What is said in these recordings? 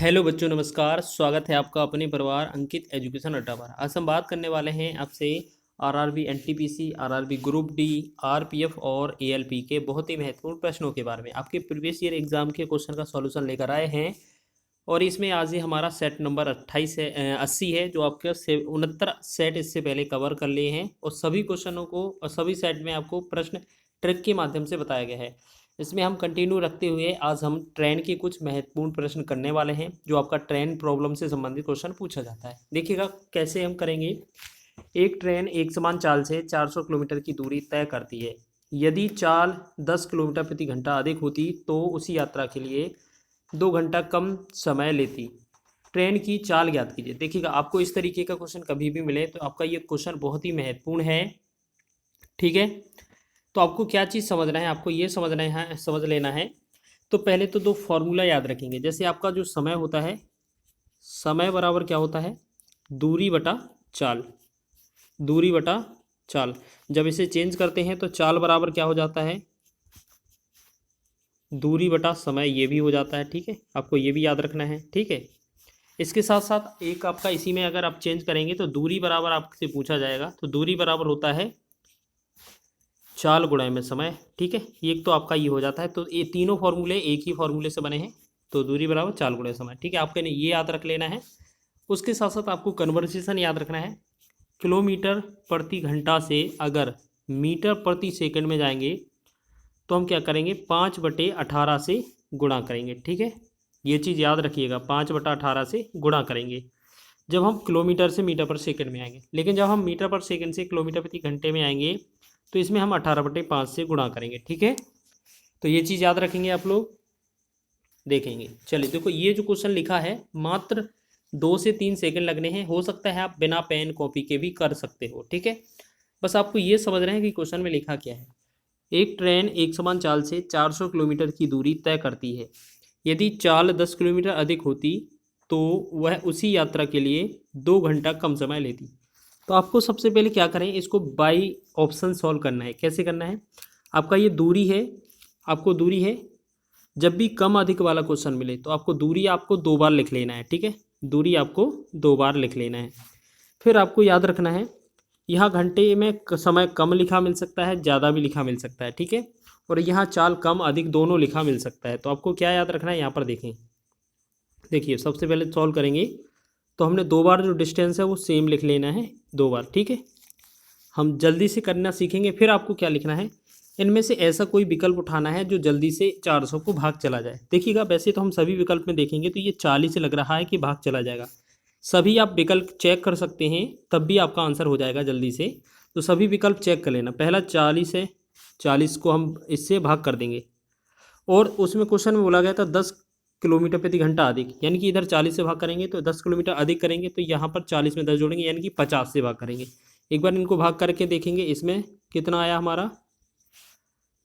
Hello बच्चों, नमस्कार। स्वागत है आपका अपने परिवार अंकित एजुकेशन अड्डा पर। आज हम बात करने वाले हैं आपसे RRB NTPC, RRB group D, RPF और एएलपी के बहुत ही महत्वपूर्ण प्रश्नों के बारे में। आपके प्रीवियस ईयर एग्जाम के क्वेश्चन का सॉल्यूशन लेकर आए हैं और इसमें आज ही हमारा सेट नंबर 28 है 80 है, जो आपके 69 सेट इससे पहले कवर कर लिए हैं और सभी क्वेश्चनों को और सभी सेट में आपको प्रश्न ट्रिक के माध्यम से बताया गया है। इसमें हम कंटिन्यू रखते हुए आज हम ट्रेन के कुछ महत्वपूर्ण प्रश्न करने वाले हैं, जो आपका ट्रेन प्रॉब्लम से संबंधित क्वेश्चन पूछा जाता है। देखिएगा कैसे हम करेंगे। एक ट्रेन एक समान चाल से 400 किलोमीटर की दूरी तय करती है। यदि चाल 10 किलोमीटर प्रति घंटा अधिक होती तो उसी यात्रा के लिए 2 घंटा कम समय लेती। ट्रेन की चाल ज्ञात कीजिए। देखिएगा, आपको इस तरीके का क्वेश्चन कभी भी मिले तो आपका ये क्वेश्चन बहुत ही महत्वपूर्ण है। ठीक है, तो आपको क्या चीज़ समझना है, आपको ये समझ लेना है। तो पहले तो दो फॉर्मूला याद रखेंगे। जैसे आपका जो समय होता है, समय बराबर क्या होता है, दूरी बटा चाल। दूरी बटा चाल, जब इसे चेंज करते हैं तो चाल बराबर क्या हो जाता है, दूरी बटा समय। ये भी हो जाता है। ठीक है, आपको ये भी याद रखना है। ठीक है, इसके साथ साथ एक आपका इसी में अगर आप चेंज करेंगे तो दूरी बराबर आपसे पूछा जाएगा, तो दूरी बराबर होता है चाल गुणा में समय। ठीक है, एक तो आपका ये हो जाता है। तो ये तीनों फॉर्मूले एक ही फॉर्मूले से बने हैं, तो दूरी बराबर चाल गुणा समय। ठीक है, आपके ने ये याद रख लेना है। उसके साथ साथ आपको कन्वर्सेशन याद रखना है। किलोमीटर प्रति घंटा से अगर मीटर प्रति सेकंड में जाएंगे तो हम क्या करेंगे, 5/18 से गुणा करेंगे। ठीक है, ये चीज़ याद रखिएगा, 5/18 से गुणा करेंगे जब हम किलोमीटर से मीटर पर सेकंड में आएंगे। लेकिन जब हम मीटर पर सेकंड से किलोमीटर प्रति घंटे में आएंगे तो इसमें हम 18/5 से गुणा करेंगे। ठीक है, तो ये चीज़ याद रखेंगे आप लोग, देखेंगे। चलिए देखो, ये जो क्वेश्चन लिखा है मात्र 2 से 3 सेकंड लगने हैं। हो सकता है आप बिना पेन कॉपी के भी कर सकते हो। ठीक है, बस आपको ये समझ रहे हैं कि क्वेश्चन में लिखा क्या है। एक ट्रेन एक समान चाल से 400 किलोमीटर की दूरी तय करती है। यदि चाल 10 किलोमीटर अधिक होती तो वह उसी यात्रा के लिए 2 घंटा कम समय लेती। तो आपको सबसे पहले क्या करें, इसको बाई ऑप्शन सॉल्व करना है। कैसे करना है, आपका ये दूरी है, आपको दूरी है। जब भी कम अधिक वाला क्वेश्चन मिले तो आपको दूरी आपको 2 बार लिख लेना है। ठीक है, दूरी आपको 2 बार लिख लेना है। फिर आपको याद रखना है, यहाँ घंटे में समय कम लिखा मिल सकता है, ज़्यादा भी लिखा मिल सकता है। ठीक है, और यहाँ चाल कम अधिक दोनों लिखा मिल सकता है। तो आपको क्या याद रखना है, यहाँ पर देखें। देखिए, सबसे पहले सॉल्व करेंगे तो हमने 2 बार जो डिस्टेंस है वो सेम लिख लेना है, 2 बार। ठीक है, हम जल्दी से करना सीखेंगे। फिर आपको क्या लिखना है, इनमें से ऐसा कोई विकल्प उठाना है जो जल्दी से 400 को भाग चला जाए। देखिएगा, वैसे तो हम सभी विकल्प में देखेंगे तो ये 40 से लग रहा है कि भाग चला जाएगा। सभी आप विकल्प चेक कर सकते हैं, तब भी आपका आंसर हो जाएगा जल्दी से। तो सभी विकल्प चेक कर लेना। पहला 40 है, 40 को हम इससे भाग कर देंगे। और उसमें क्वेश्चन में बोला गया था 10 किलोमीटर प्रति घंटा अधिक, यानी कि इधर 40 से भाग करेंगे तो 10 किलोमीटर अधिक करेंगे, तो यहाँ पर 40 में 10 जोड़ेंगे यानी कि 50 से भाग करेंगे। एक बार इनको भाग करके देखेंगे, इसमें कितना आया हमारा,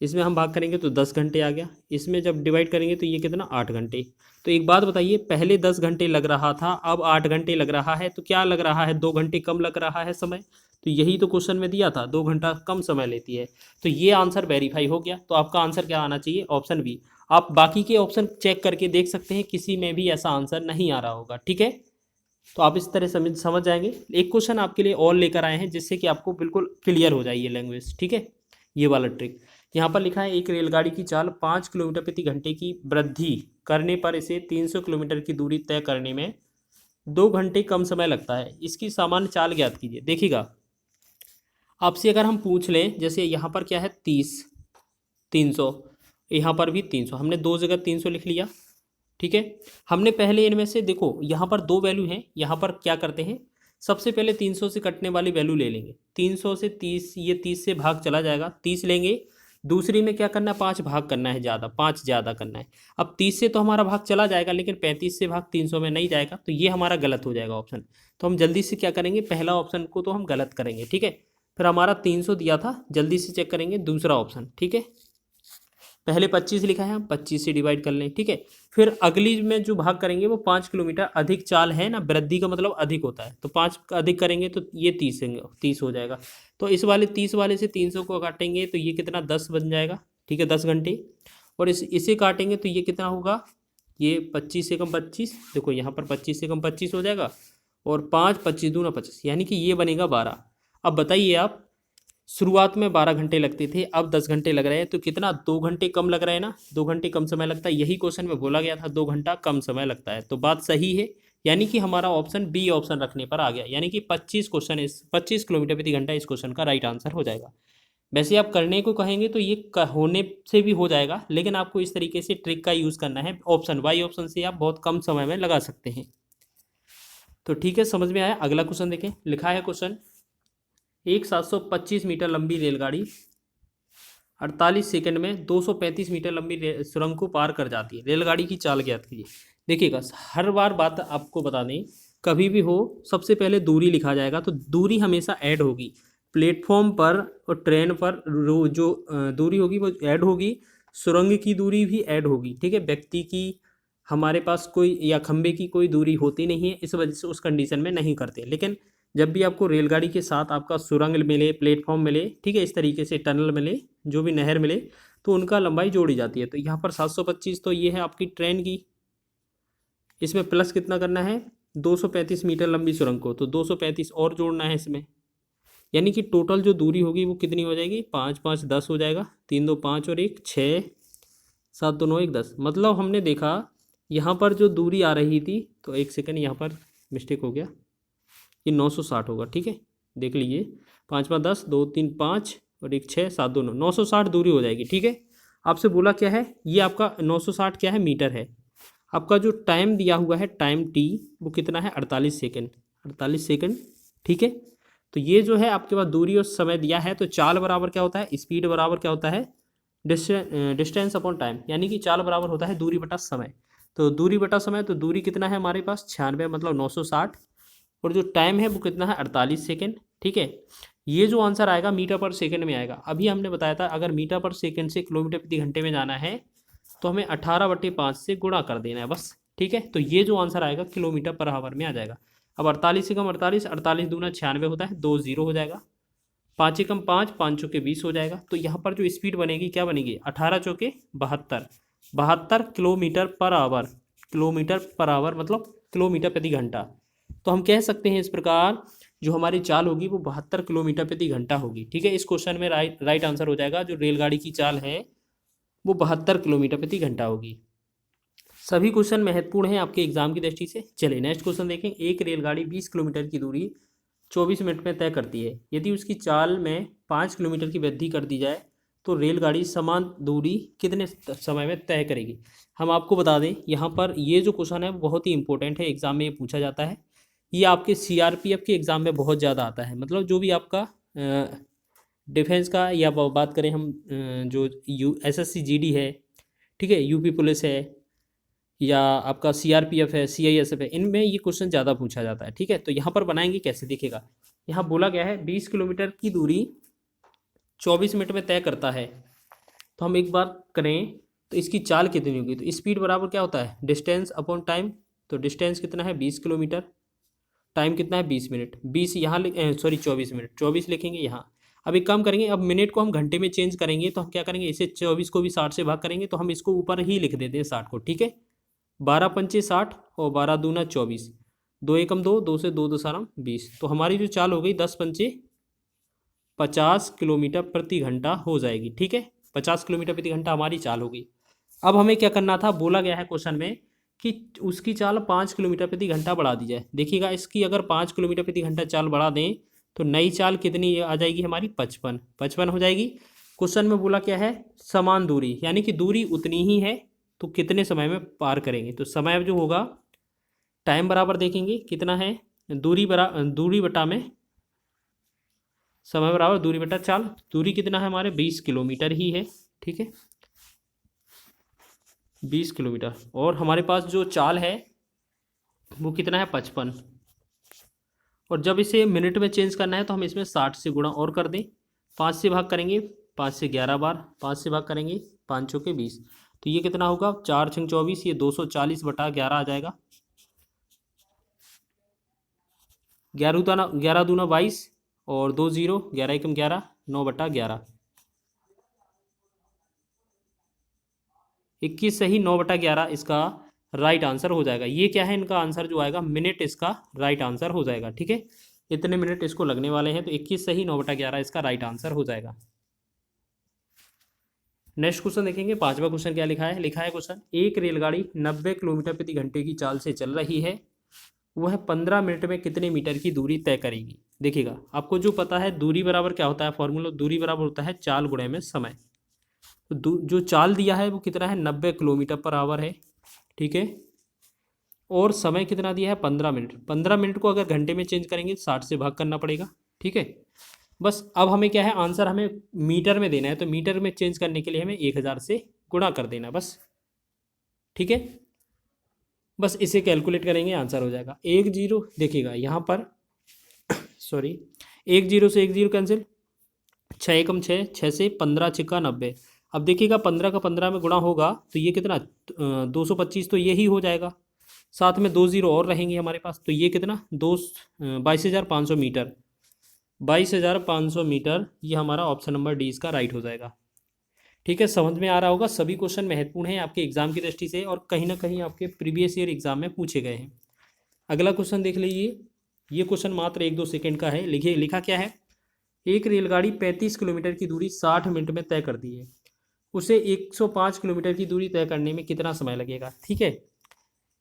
इसमें हम भाग करेंगे तो 10 घंटे आ गया। इसमें जब डिवाइड करेंगे तो ये कितना, 8 घंटे। तो एक बात बताइए, पहले 10 घंटे लग रहा था, अब 8 घंटे लग रहा है, तो क्या लग रहा है, 2 घंटे कम लग रहा है समय। तो यही तो क्वेश्चन में दिया था, 2 घंटा कम समय लेती है। तो ये आंसर वेरीफाई हो गया। तो आपका आंसर क्या आना चाहिए, ऑप्शन बी। आप बाकी के ऑप्शन चेक करके देख सकते हैं, किसी में भी ऐसा आंसर नहीं आ रहा होगा। ठीक है, तो आप इस तरह समझ जाएंगे। एक क्वेश्चन आपके लिए और लेकर आए हैं जिससे कि आपको बिल्कुल क्लियर हो जाए ये लैंग्वेज। ठीक है, ये वाला ट्रिक यहाँ पर लिखा है, एक रेलगाड़ी की चाल 5 किलोमीटर प्रति घंटे की वृद्धि करने पर इसे 300 किलोमीटर की दूरी तय करने में 2 घंटे कम समय लगता है। इसकी सामान्य चाल ज्ञात कीजिए। देखिएगा, आपसे अगर हम पूछ लें, जैसे यहाँ पर क्या है 30, 300, यहाँ पर भी 300, हमने 2 जगह 300 लिख लिया। ठीक है, हमने पहले इनमें से देखो, यहाँ पर 2 वैल्यू हैं, यहाँ पर क्या करते हैं, सबसे पहले 300 से कटने वाली वैल्यू ले लेंगे। 300 से 30, ये 30 से भाग चला जाएगा, 30 लेंगे। दूसरी में क्या करना है, 5 भाग करना है, ज़्यादा 5 ज़्यादा करना है। अब 30 से तो हमारा भाग चला जाएगा, लेकिन 35 से भाग 300 में नहीं जाएगा, तो ये हमारा गलत हो जाएगा ऑप्शन। तो हम जल्दी से क्या करेंगे, पहला ऑप्शन को तो हम गलत करेंगे। ठीक है, फिर हमारा 300 दिया था, जल्दी से चेक करेंगे दूसरा ऑप्शन। ठीक है, पहले 25 लिखा है, हम 25 से डिवाइड कर लें। ठीक है, फिर अगली में जो भाग करेंगे वो 5 किलोमीटर अधिक चाल है ना, वृद्धि का मतलब अधिक होता है, तो 5 अधिक करेंगे तो ये 30 हो जाएगा। तो इस वाले 30 वाले से 300 को काटेंगे तो ये कितना, 10 बन जाएगा। ठीक है, 10 घंटे। और इसे काटेंगे तो ये कितना होगा, ये 25 से कम 25, देखो यहाँ पर 25 से कम 25 हो जाएगा, और 5 25 दूना 50, यानी कि ये बनेगा 12। अब बताइए आप, शुरुआत में 12 घंटे लगते थे, अब 10 घंटे लग रहे हैं, तो कितना 2 घंटे कम लग रहे हैं ना, 2 घंटे कम समय लगता है। यही क्वेश्चन में बोला गया था 2 घंटा कम समय लगता है, तो बात सही है, यानी कि हमारा ऑप्शन बी ऑप्शन रखने पर आ गया, यानी कि 25 किलोमीटर प्रति घंटा इस क्वेश्चन का राइट आंसर हो जाएगा। वैसे आप करने को कहेंगे तो ये होने से भी हो जाएगा, लेकिन आपको इस तरीके से ट्रिक का यूज़ करना है। ऑप्शन वाई ऑप्शन से आप बहुत कम समय में लगा सकते हैं। तो ठीक है, समझ में आया। अगला क्वेश्चन देखें, लिखा है क्वेश्चन, एक 725 मीटर लंबी रेलगाड़ी 48 सेकंड में 235 मीटर लंबी सुरंग को पार कर जाती है, रेलगाड़ी की चाल ज्ञात कीजिए। देखिएगा, हर बार बात आपको बता दें, कभी भी हो सबसे पहले दूरी लिखा जाएगा, तो दूरी हमेशा ऐड होगी प्लेटफॉर्म पर और ट्रेन पर, जो दूरी होगी वो ऐड होगी, सुरंग की दूरी भी ऐड होगी, ठीक है। व्यक्ति की हमारे पास कोई या खंबे की कोई दूरी होती नहीं है, इस वजह से उस कंडीशन में नहीं करते। लेकिन जब भी आपको रेलगाड़ी के साथ आपका सुरंग मिले, प्लेटफॉर्म मिले, ठीक है, इस तरीके से टनल मिले, जो भी नहर मिले, तो उनका लंबाई जोड़ी जाती है। तो यहाँ पर 725 तो ये है आपकी ट्रेन की, इसमें प्लस कितना करना है 235 मीटर लंबी सुरंग को, तो 235 और जोड़ना है इसमें, यानी कि टोटल जो दूरी होगी वो कितनी हो जाएगी, 5 5 10 हो जाएगा, 3 2 5 और 1 6, 7 2 9 1 10। मतलब हमने देखा यहाँ पर जो दूरी आ रही थी, तो एक सेकंड यहाँ पर मिस्टेक हो गया, ये 960 होगा, ठीक है, देख लीजिए, 5 5 10 2 3 5 और 1 6 7 2 9, 960 दूरी हो जाएगी, ठीक है। आपसे बोला क्या है, ये आपका 960 क्या है, मीटर है। आपका जो टाइम दिया हुआ है, टाइम टी, वो कितना है 48 सेकेंड, 48 सेकेंड, ठीक है। तो ये जो है आपके पास दूरी और समय दिया है, तो चाल बराबर क्या होता है, स्पीड बराबर क्या होता है, डिस्टेंस अपॉन टाइम, यानी कि चाल बराबर होता है दूरी बटा समय। तो दूरी बटा समय, तो दूरी कितना है हमारे पास 96, मतलब 960, और जो टाइम है वो कितना है 48 सेकेंड, ठीक है। ये जो आंसर आएगा मीटर पर सेकंड में आएगा। अभी हमने बताया था अगर मीटर पर सेकंड से किलोमीटर प्रति घंटे में जाना है तो हमें 18/5 से गुणा कर देना है बस, ठीक है। तो ये जो आंसर आएगा किलोमीटर पर आवर में आ जाएगा। अब 48 से कम 48, 48 दूना 96 होता है, 2 0 हो जाएगा, 5 से कम 5, 5 चौके 20 हो जाएगा। तो यहाँ पर जो स्पीड बनेगी क्या बनेगी, 18 चौके 72, 72 kilometre per hour, kilometre per hour मतलब किलोमीटर प्रति घंटा। तो हम कह सकते हैं इस प्रकार जो हमारी चाल होगी वो 72 किलोमीटर प्रति घंटा होगी, ठीक है। इस क्वेश्चन में राइट आंसर हो जाएगा, जो रेलगाड़ी की चाल है वो 72 किलोमीटर प्रति घंटा होगी। सभी क्वेश्चन महत्वपूर्ण हैं आपके एग्जाम की दृष्टि से। चलिए नेक्स्ट क्वेश्चन देखें। एक रेलगाड़ी 20 किलोमीटर की दूरी 24 मिनट में तय करती है, यदि उसकी चाल में 5 किलोमीटर की वृद्धि कर दी जाए तो रेलगाड़ी समान दूरी कितने समय में तय करेगी। हम आपको बता दें यहाँ पर ये जो क्वेश्चन है बहुत ही इंपॉर्टेंट है, एग्जाम में ये पूछा जाता है। ये आपके सीआरपीएफ के एग्ज़ाम में बहुत ज़्यादा आता है, मतलब जो भी आपका डिफेंस का, या बात करें हम जो एसएससी जीडी है, ठीक है, यूपी पुलिस है, या आपका सीआरपीएफ है, सीआईएसएफ है, इनमें ये क्वेश्चन ज़्यादा पूछा जाता है, ठीक है। तो यहाँ पर बनाएंगे कैसे, देखिएगा, यहाँ बोला गया है 20 किलोमीटर की दूरी 24 मिनट में तय करता है। तो हम एक बार करें तो इसकी चाल कितनी होगी, तो स्पीड बराबर क्या होता है, डिस्टेंस अपॉन टाइम। तो डिस्टेंस कितना है 20 किलोमीटर, टाइम कितना है 20 मिनट, 20 यहाँ 24 मिनट, 24 लिखेंगे यहाँ। अब एक काम करेंगे, अब मिनट को हम घंटे में चेंज करेंगे, तो हम क्या करेंगे, इसे 24 को भी 60 से भाग करेंगे, तो हम इसको ऊपर ही लिख देते हैं 60 को, ठीक है। 12 पंचे 60 और 12 दूना 24, 2 एकम 2, 2 से 2 दशमलव 20। तो हमारी जो चाल हो गई 10 पंचे 50 किलोमीटर प्रति घंटा हो जाएगी, ठीक है। 50 किलोमीटर प्रति घंटा हमारी चाल होगी। अब हमें क्या करना था, बोला गया है क्वेश्चन में कि उसकी चाल 5 किलोमीटर प्रति घंटा बढ़ा दी जाए। देखिएगा, इसकी अगर 5 किलोमीटर प्रति घंटा चाल बढ़ा दें तो नई चाल कितनी आ जाएगी हमारी, 55 हो जाएगी। क्वेश्चन में बोला क्या है, समान दूरी, यानी कि दूरी उतनी ही है, तो कितने समय में पार करेंगे। तो समय जो होगा टाइम बराबर देखेंगे कितना है, दूरी बटा में समय बराबर दूरी बटा चाल। दूरी कितना है हमारे 20 किलोमीटर ही है, ठीक है, 20 किलोमीटर। और हमारे पास जो चाल है वो कितना है 55। और जब इसे मिनट में चेंज करना है तो हम इसमें 60 से गुणा और कर दें, 5 से भाग करेंगे, 5 से 11 बार, 5 से भाग करेंगे, 5 चौके 20। तो ये कितना होगा 4 छंग 24, ये 240/11 आ जाएगा। 11 दूना 22 और 2 0, 11 एकम 11, 9/11, 21 सही 9/11 इसका राइट आंसर हो जाएगा। ये क्या है इनका आंसर जो आएगा मिनट, इसका राइट आंसर हो जाएगा। ठीक है, इतने मिनट इसको लगने वाले हैं, तो 21 सही 9/11 इसका राइट आंसर हो जाएगा। नेक्स्ट क्वेश्चन देखेंगे, पांचवा क्वेश्चन क्या लिखा है। लिखा है क्वेश्चन, एक रेलगाड़ी 90 किलोमीटर प्रति घंटे की चाल से चल रही है, वह 15 मिनट में कितने मीटर की दूरी तय करेगी। देखिएगा, आपको जो पता है दूरी बराबर क्या होता है, फॉर्मूला दूरी बराबर होता है चाल गुणे में समय। तो जो चाल दिया है वो कितना है, 90 किलोमीटर पर आवर है। ठीक है, और समय कितना दिया है, 15 मिनट। 15 मिनट को अगर घंटे में चेंज करेंगे 60 से भाग करना पड़ेगा। ठीक है, बस अब हमें क्या है, आंसर हमें मीटर में देना है, तो मीटर में चेंज करने के लिए हमें 1000 से गुणा कर देना बस। ठीक है, बस इसे कैलकुलेट करेंगे, आंसर हो जाएगा 10। देखिएगा यहाँ पर सॉरी, 10 से 10 कैंसिल, 6 एकम 6, 6 से 15 छिक्का 90। अब देखिएगा 15 का 15 में गुणा होगा तो ये कितना 225, तो यही हो जाएगा। साथ में 2 0 और रहेंगे हमारे पास, तो ये कितना 22,500 मीटर। 22,500 मीटर, ये हमारा ऑप्शन नंबर डी इसका राइट हो जाएगा। ठीक है, समझ में आ रहा होगा। सभी क्वेश्चन महत्वपूर्ण हैं आपके एग्जाम की दृष्टि से, और कहीं ना कहीं आपके प्रीवियस ईयर एग्जाम में पूछे गए हैं। अगला क्वेश्चन देख लीजिए, ये क्वेश्चन मात्र 1-2 सेकंड का है। लिखिए, लिखा क्या है, एक रेलगाड़ी 35 किलोमीटर की दूरी 60 मिनट में तय करती है, उसे 105 किलोमीटर की दूरी तय करने में कितना समय लगेगा। ठीक है,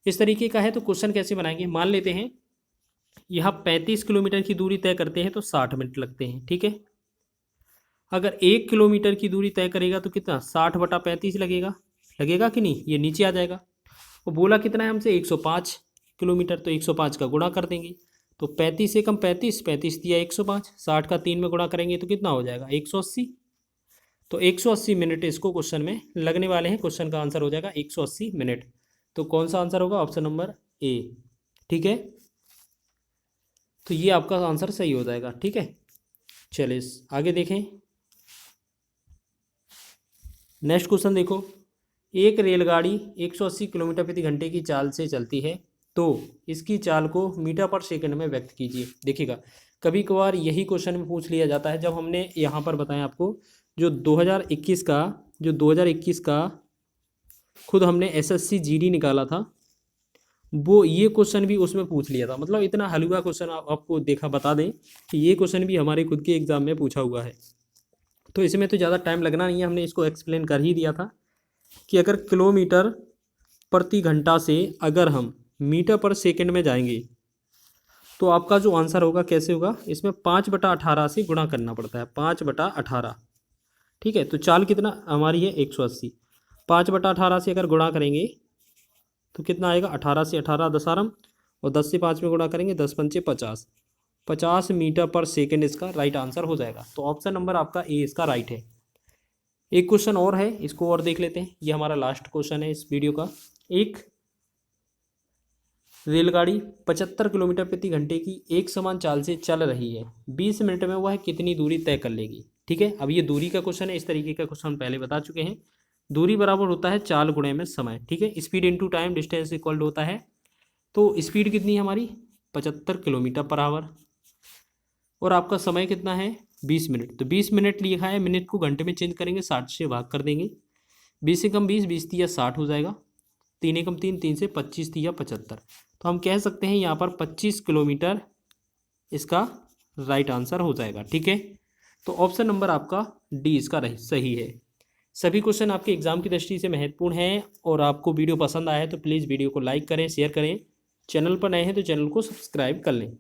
इस तरीके का है। तो क्वेश्चन कैसे बनाएंगे, मान लेते हैं यहाँ 35 किलोमीटर की दूरी तय करते हैं तो 60 मिनट लगते हैं। ठीक है, अगर 1 किलोमीटर की दूरी तय करेगा तो कितना 60/35 लगेगा, लगेगा कि नहीं, ये नीचे आ जाएगा। वो बोला कितना है हमसे 105 किलोमीटर, तो 105 का गुणा कर देंगे, तो 35 से कम 35, 35 दिया 105, 60 का 3 में गुणा करेंगे तो कितना हो जाएगा 180। तो 180 मिनट इसको क्वेश्चन में लगने वाले हैं। क्वेश्चन का आंसर हो जाएगा 180 मिनट। तो कौन सा आंसर होगा, ऑप्शन नंबर ए। ठीक है, तो ये आपका आंसर सही हो जाएगा। ठीक है, चलिए आगे देखें। नेक्स्ट क्वेश्चन देखो, एक रेलगाड़ी 180 किलोमीटर प्रति घंटे की चाल से चलती है, तो इसकी चाल को मीटर पर सेकंड में व्यक्त कीजिए। देखिएगा, कभी कभार यही क्वेश्चन में पूछ लिया जाता है। जब हमने यहाँ पर बताया आपको जो 2021 का खुद हमने एसएससी जीडी निकाला था, वो ये क्वेश्चन भी उसमें पूछ लिया था। मतलब इतना हलवा क्वेश्चन आपको देखा, बता दें कि ये क्वेश्चन भी हमारे खुद के एग्जाम में पूछा हुआ है। तो इसमें तो ज़्यादा टाइम लगना नहीं है, हमने इसको एक्सप्लेन कर ही दिया था कि अगर किलोमीटर प्रति घंटा से अगर हम मीटर पर सेकंड में जाएंगे तो आपका जो आंसर होगा कैसे होगा, इसमें 5/18 से गुणा करना पड़ता है, 5/18। ठीक है, तो चाल कितना हमारी है 180, 5/18 से अगर गुणा करेंगे तो कितना आएगा, 18 से 18 10 और 10 से 5 में गुणा करेंगे 10 पंचे 50, 50 मीटर पर सेकंड इसका राइट आंसर हो जाएगा। तो ऑप्शन नंबर आपका ए इसका राइट है। एक क्वेश्चन और है, इसको और देख लेते हैं। ये हमारा लास्ट क्वेश्चन है इस वीडियो का। एक रेलगाड़ी 75 किलोमीटर प्रति घंटे की एक समान चाल से चल रही है, 20 मिनट में वह कितनी दूरी तय कर लेगी। ठीक है, अब ये दूरी का क्वेश्चन है। इस तरीके का क्वेश्चन पहले बता चुके हैं। दूरी बराबर होता है चाल गुणे में समय। ठीक है, speed into time distance equal होता है। तो स्पीड कितनी है हमारी 75 किलोमीटर पर आवर, और आपका समय कितना है 20 मिनट। तो 20 मिनट लिखा है, मिनट को घंटे में चेंज करेंगे 60 से भाग कर देंगे। 20 से कम 20, 20 तिया 60 हो जाएगा। 3 एकम 3, 3 से 25 तिया 75। तो हम कह सकते हैं यहाँ पर 25 किलोमीटर इसका राइट आंसर हो जाएगा। ठीक है, तो ऑप्शन नंबर आपका डी इसका सही है। सभी क्वेश्चन आपके एग्जाम की दृष्टि से महत्वपूर्ण हैं, और आपको वीडियो पसंद आया है तो प्लीज़ वीडियो को लाइक करें, शेयर करें। चैनल पर नए हैं तो चैनल को सब्सक्राइब कर लें।